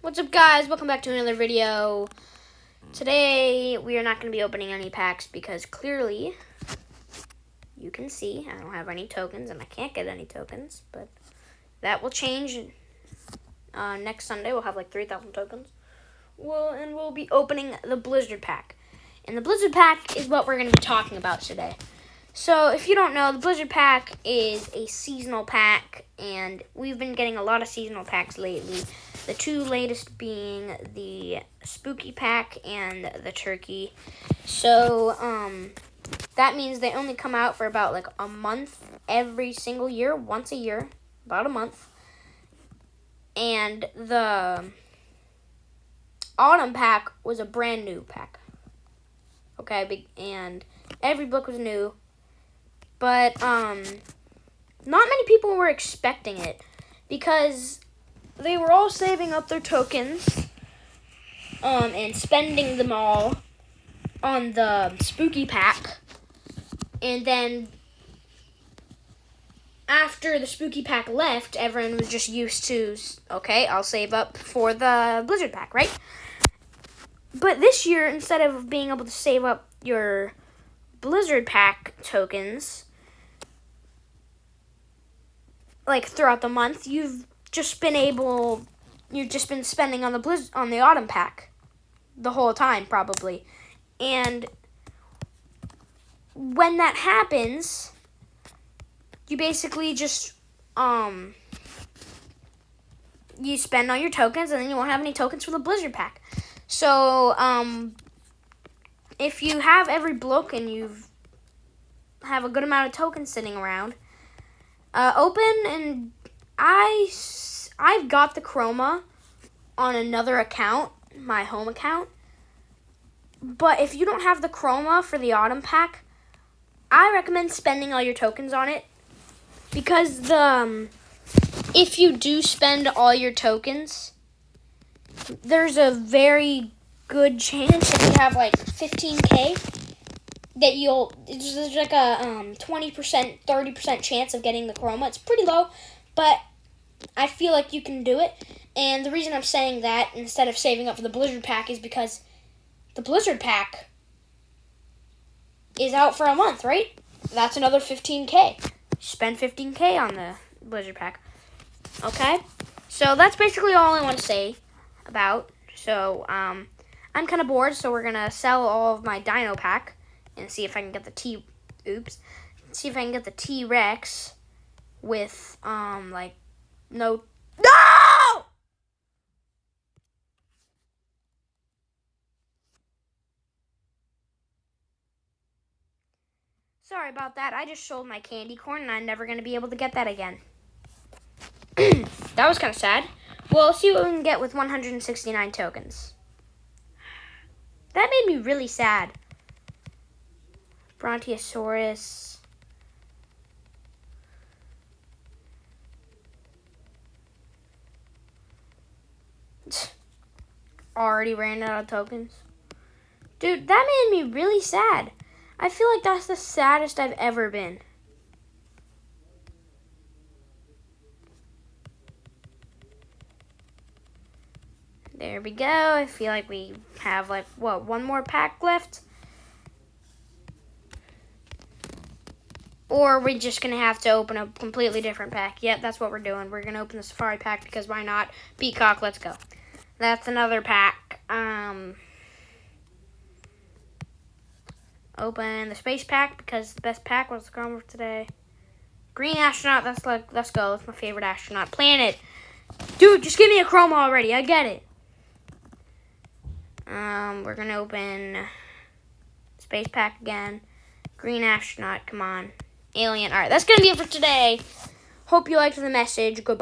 What's up, guys? Welcome back to another video. Today we are not going to be opening any packs because clearly you can see I don't have any tokens and I can't get any tokens, but that will change. Next Sunday we'll have like 3,000 tokens. We'll be opening the Blizzard pack, and the Blizzard pack is what we're going to be talking about today. So if you don't know, the Blizzard pack is a seasonal pack, and we've been getting a lot of seasonal packs lately. The two latest being the Spooky pack and the Turkey. So that means they only come out for about like a month every single year, once a year, about a month. And the Autumn pack was a brand new pack. Okay, and every book was new. But not many people were expecting it because they were all saving up their tokens and spending them all on the Spooky pack. And then after the Spooky pack left, everyone was just used to, okay, I'll save up for the Blizzard pack, right? But this year, instead of being able to save up your Blizzard pack tokens like throughout the month, you've just been spending on the Autumn pack the whole time probably. And when that happens, you basically just you spend all your tokens and then you won't have any tokens for the Blizzard pack. So if you have every block and you have a good amount of tokens sitting around, open, and I've got the Chroma on another account, my home account. But if you don't have the Chroma for the Autumn pack, I recommend spending all your tokens on it, because if you do spend all your tokens, there's a very good chance, if you have like 15K, that there's like a 20%, 30% chance of getting the Chroma. It's pretty low, but I feel like you can do it. And the reason I'm saying that instead of saving up for the Blizzard pack is because the Blizzard pack is out for a month, right? That's another 15K. Spend 15K on the Blizzard pack. Okay? So that's basically all I want to say about. So I'm kind of bored, so we're going to sell all of my Dino pack and see if I can get the T-Rex with no. Sorry about that. I just sold my candy corn, and I'm never going to be able to get that again. That was kind of sad. Well, let's see what we can get with 169 tokens. That made me really sad. Brontosaurus. Already ran out of tokens. Dude, that made me really sad. I feel like that's the saddest I've ever been. There we go. I feel like we have one more pack left. Or we're just going to have to open a completely different pack. Yep, that's what we're doing. We're going to open the Safari pack because why not? Peacock, let's go. That's another pack. Open the Space pack because the best pack was the Chroma today. Green Astronaut, let's go. That's my favorite astronaut. Planet. Dude, just give me a Chroma already. I get it. We're going to open Space pack again. Green Astronaut, come on. Alien. All right, that's going to be it for today. Hope you liked the message. Goodbye.